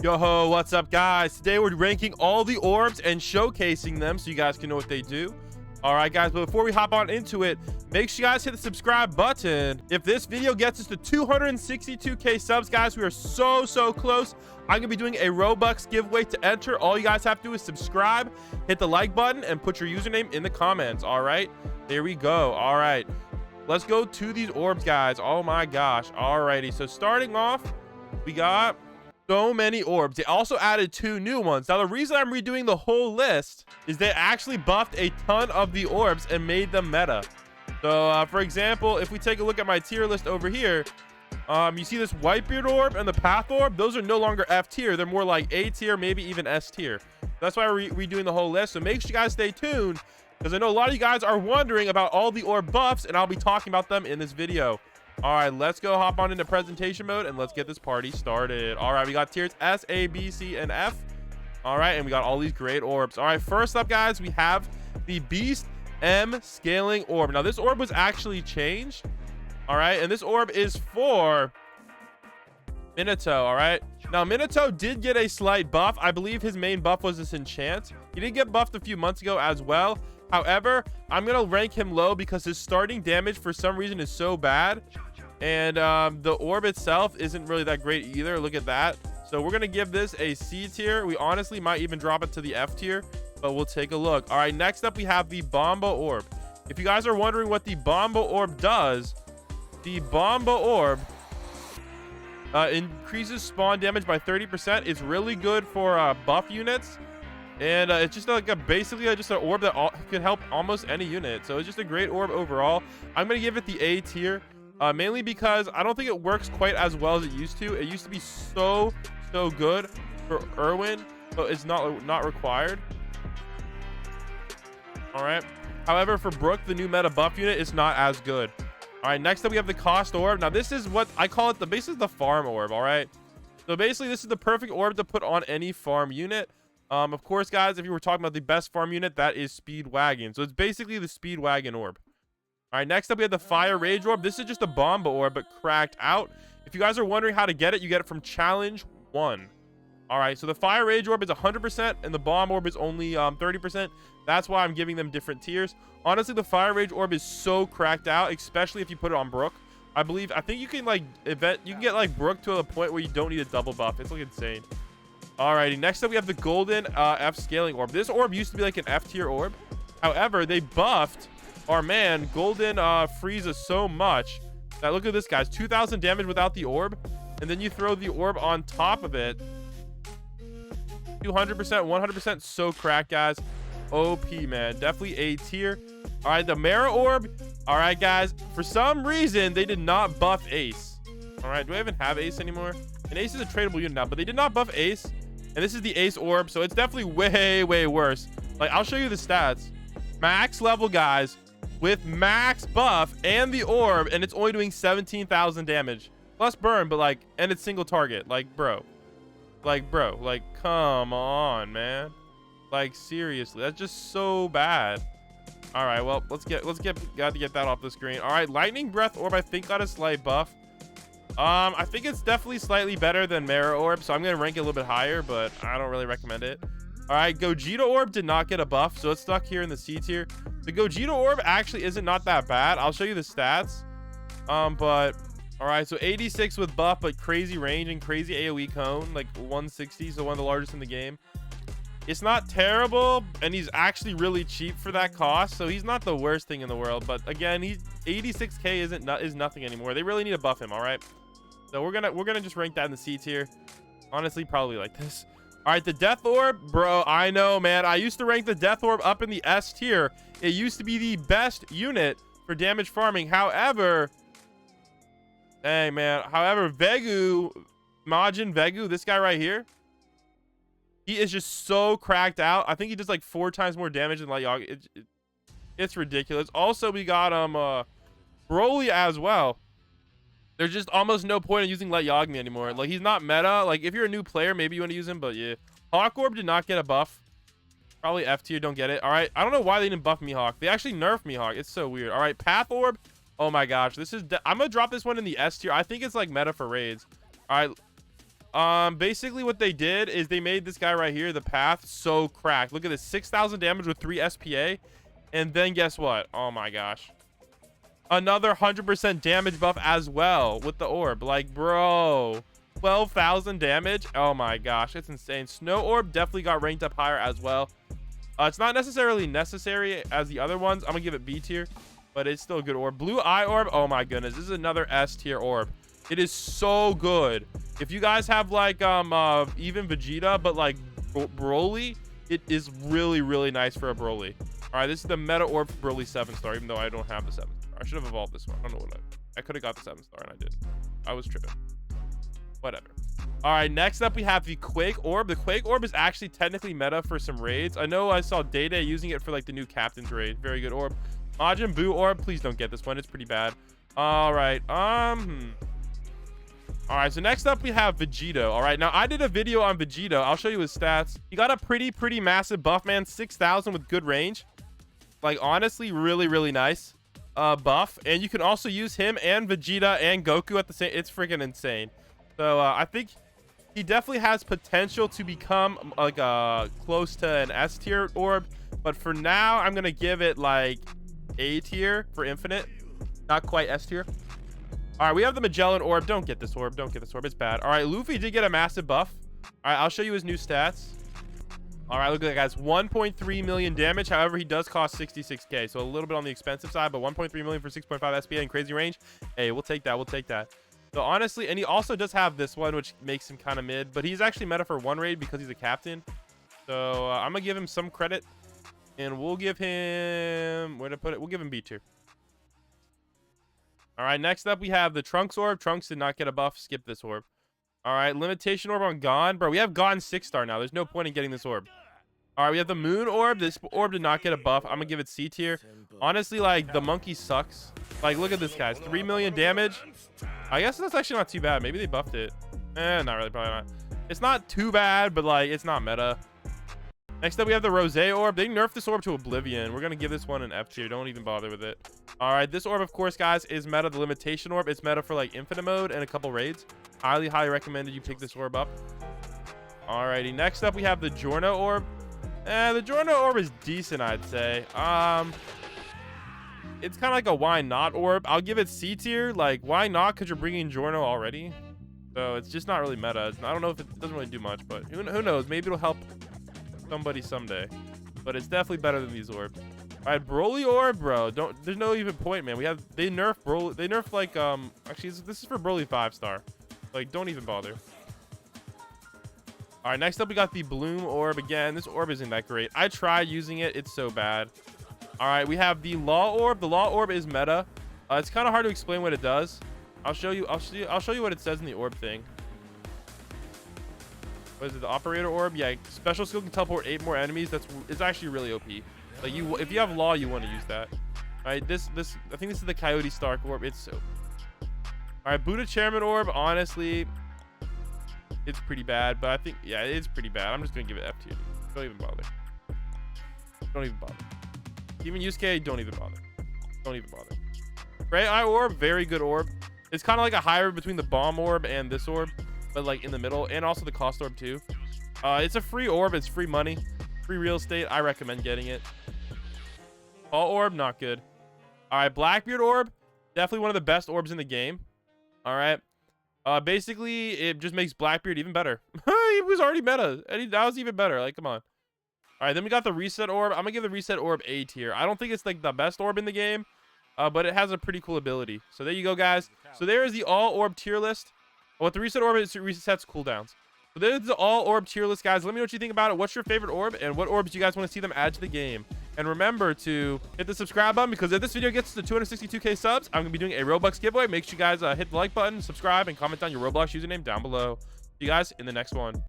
Yo, what's up, guys? Today we're ranking all the orbs and showcasing them so you guys can know what they do. All right, guys, but before we hop on into it, make sure you guys hit the subscribe button. If this video gets us to 262k subs, guys, we are so close. I'm gonna be doing a Robux giveaway to enter. All you guys have to do is subscribe, hit the like button, and put your username in the comments. All right, there we go. All right, let's go to these orbs, guys. Oh my gosh. Alrighty, so starting off, we got so many orbs. They also added 2 new ones. Now the reason I'm redoing the whole list is they actually buffed a ton of the orbs and made them meta. So for example, if we take a look at my tier list over here, you see this Whitebeard Orb and the Path Orb. Those are no longer F tier. They're more like A tier, maybe even S tier. That's why we're redoing the whole list. So make sure you guys stay tuned, because I know a lot of you guys are wondering about all the orb buffs, and I'll be talking about them in this video. All right, let's go hop on into presentation mode and let's get this party started. All right, we got tiers S, A, B, C, and F. All right, and we got all these great orbs. All right, first up, guys, we have the Beast M Scaling Orb. Now this orb was actually changed. All right, and this orb is for Minato. All right, now Minato did get a slight buff. I believe his main buff was this enchant. He did get buffed a few months ago as well. However, I'm gonna rank him low because his starting damage for some reason is so bad, and the orb itself isn't really that great either. Look at that. So we're gonna give this a C tier. We honestly might even drop it to the F tier, but we'll take a look. All right, next up we have the Bomba Orb. If you guys are wondering what the Bomba Orb does, the Bomba Orb increases spawn damage by 30%. It's really good for buff units. And it's just like basically just an orb that can help almost any unit. So it's just a great orb overall. I'm going to give it the A tier, mainly because I don't think it works quite as well as it used to. It used to be so good for Irwin, but it's not required. All right. However, for Brook, the new meta buff unit, is not as good. All right, next up we have the Cost Orb. Now this is what I call it, basically the farm orb. All right, so basically this is the perfect orb to put on any farm unit. Of course, guys, if you were talking about the best farm unit, that is Speedwagon. So it's basically the Speedwagon Orb. All right, next up we have the Fire Rage Orb. This is just a Bomba Orb, but cracked out. If you guys are wondering how to get it, you get it from Challenge 1. All right, so the Fire Rage Orb is 100%, and the Bomb Orb is only 30%. That's why I'm giving them different tiers. Honestly, the Fire Rage Orb is so cracked out, especially if you put it on Brook. I think you can get like Brook to a point where you don't need a double buff. It's like insane. Alrighty, next up we have the Golden F Scaling Orb. This orb used to be like an F tier orb. However, they buffed our man Golden Frieza so much that, look at this, guys, 2,000 damage without the orb, and then you throw the orb on top of it, 200%, 100%, so cracked, guys. OP, man, definitely A tier. All right, the Mera Orb. All right, guys, for some reason they did not buff Ace. All right, do I even have Ace anymore? And Ace is a tradable unit now, but they did not buff Ace. And this is the Ace Orb, so it's definitely way worse. Like, I'll show you the stats. Max level, guys, with max buff and the orb, and it's only doing 17,000 damage plus burn, but like, and it's single target. Like, bro, come on, man. Like, seriously, that's just so bad. All right, well, got to get that off the screen. All right, Lightning Breath Orb, I think, got a slight buff. I think it's definitely slightly better than Mera Orb, so I'm gonna rank it a little bit higher, but I don't really recommend it. All right, Gogeta Orb did not get a buff, so it's stuck here in the C tier. The Gogeta Orb actually isn't not that bad. I'll show you the stats. But all right, so 86 with buff, but crazy range and crazy AoE cone, like 160, so one of the largest in the game. It's not terrible, and he's actually really cheap for that cost, so he's not the worst thing in the world. But again, he's 86k is nothing anymore. They really need to buff him. All right, so we're gonna just rank that in the C tier. Honestly, probably like this. All right, the Death Orb, bro. I know, man. I used to rank the Death Orb up in the S tier. It used to be the best unit for damage farming. However, hey, man. However, Majin Vegu, this guy right here, he is just so cracked out. I think he does like 4 times more damage than Light Yagami. It's ridiculous. Also, we got Broly as well. There's just almost no point in using Light Yagami anymore. Like, he's not meta. Like, if you're a new player, maybe you want to use him, but yeah. Hawk Orb did not get a buff. Probably F tier, don't get it. All right, I don't know why they didn't buff Mihawk. They actually nerfed Mihawk. It's so weird. All right, Path Orb. Oh my gosh, this is I'm gonna drop this one in the S tier. I think it's like meta for raids. All right, Basically what they did is they made this guy right here, the path, so cracked. Look at this, 6,000 damage with 3 SPA. And then guess what? Oh my gosh. Another 100% damage buff as well with the orb. Like, bro, 12,000 damage. Oh my gosh, it's insane. Snow Orb definitely got ranked up higher as well. It's not necessarily necessary as the other ones. I'm gonna give it B tier, but it's still a good orb. Blue Eye Orb. Oh my goodness, this is another S tier orb. It is so good. If you guys have like even Vegeta, but like Broly, it is really, really nice for a Broly. All right, this is the meta orb for Broly 7-star, even though I don't have the 7-star. I should have evolved this one. I don't know what I could have got the 7-star and I didn't. I was tripping. Whatever. All right, next up we have the Quake Orb. The Quake Orb is actually technically meta for some raids. I know I saw Day using it for like the new Captain's raid. Very good orb. Majin Buu Orb. Please don't get this one. It's pretty bad. All right. All right, so next up we have Vegeta. All right, now I did a video on Vegeta. I'll show you his stats. He got a pretty massive buff, man. 6,000 with good range. Like, honestly, really, really nice buff. And you can also use him and Vegeta and Goku at the same. It's freaking insane. So I think he definitely has potential to become like close to an S tier orb. But for now, I'm gonna give it like A tier for infinite. Not quite S tier. All right, we have the Magellan Orb. Don't get this orb. Don't get this orb. It's bad. All right, Luffy did get a massive buff. All right, I'll show you his new stats. All right, look at that, guys. 1.3 million damage. However, he does cost 66k, so a little bit on the expensive side, but 1.3 million for 6.5 SPA and crazy range. Hey, we'll take that. We'll take that. So honestly, and he also does have this one, which makes him kind of mid, but he's actually meta for one raid because he's a captain. So I'm gonna give him some credit, and we'll give him, where to put it? We'll give him B tier. All right, next up we have the Trunks Orb. Trunks did not get a buff. Skip this orb. All right, Limitation Orb on Gon. Bro, we have Gon 6-star now. There's no point in getting this orb. All right, we have the Moon Orb. This orb did not get a buff. I'm gonna give it C tier. Honestly, like, the monkey sucks. Like, look at this, guys. 3 million damage. I guess that's actually not too bad. Maybe they buffed it. Not really, probably not. It's not too bad, but like, it's not meta. Next up, we have the Rose Orb. They nerfed this orb to Oblivion. We're gonna give this one an F tier. Don't even bother with it. All right, this orb, of course, guys, is meta. The Limitation Orb. It's meta for like infinite mode and a couple raids. Highly recommended you pick this orb up. Alrighty, next up we have the Giorno Orb. The Giorno Orb is decent, I'd say. It's kind of like a why not orb. I'll give it C tier. Like, why not? Because you're bringing Giorno already. So it's just not really meta. I don't know if it doesn't really do much, but who knows? Maybe it'll help somebody someday. But it's definitely better than these orbs. All right, Broly Orb, bro. There's no even point, man. They nerf Broly. They nerf like actually this is for Broly 5-star. Like, don't even bother. All right, next up we got the Bloom Orb. Again, this orb isn't that great. I tried using it. It's so bad. All right, we have the Law Orb. The Law Orb is meta. It's kind of hard to explain what it does. I'll show you what it says in the orb thing. What is it? The Operator Orb? Yeah, special skill can teleport 8 more enemies. It's actually really OP. Like, if you have Law, you want to use that. All right, I think this is the Coyote Stark Orb. It's so. All right, Buddha Chairman Orb, honestly, it's pretty bad, but I think, yeah, it is pretty bad. I'm just going to give it F tier. Don't even bother. Don't even bother. Even Yusuke, don't even bother. Don't even bother. Great Eye Orb, very good orb. It's kind of like a hybrid between the Bomb Orb and this orb, but like in the middle, and also the Cost Orb too. It's a free orb. It's free money, free real estate. I recommend getting it. All Orb, not good. All right, Blackbeard Orb, definitely one of the best orbs in the game. All right. Basically, it just makes Blackbeard even better. He was already meta, and that was even better. Like, come on. All right, then we got the Reset Orb. I'm gonna give the Reset Orb A tier. I don't think it's like the best orb in the game, but it has a pretty cool ability. So there you go, guys. So there is the all orb tier list. What the Reset Orb is, it resets cooldowns. So there's the all orb tier list, guys. Let me know what you think about it. What's your favorite orb, and what orbs do you guys want to see them add to the game? And remember to hit the subscribe button, because if this video gets to 262k subs, I'm gonna be doing a Robux giveaway. Make sure you guys hit the like button, subscribe, and comment down your Roblox username down below. See you guys in the next one.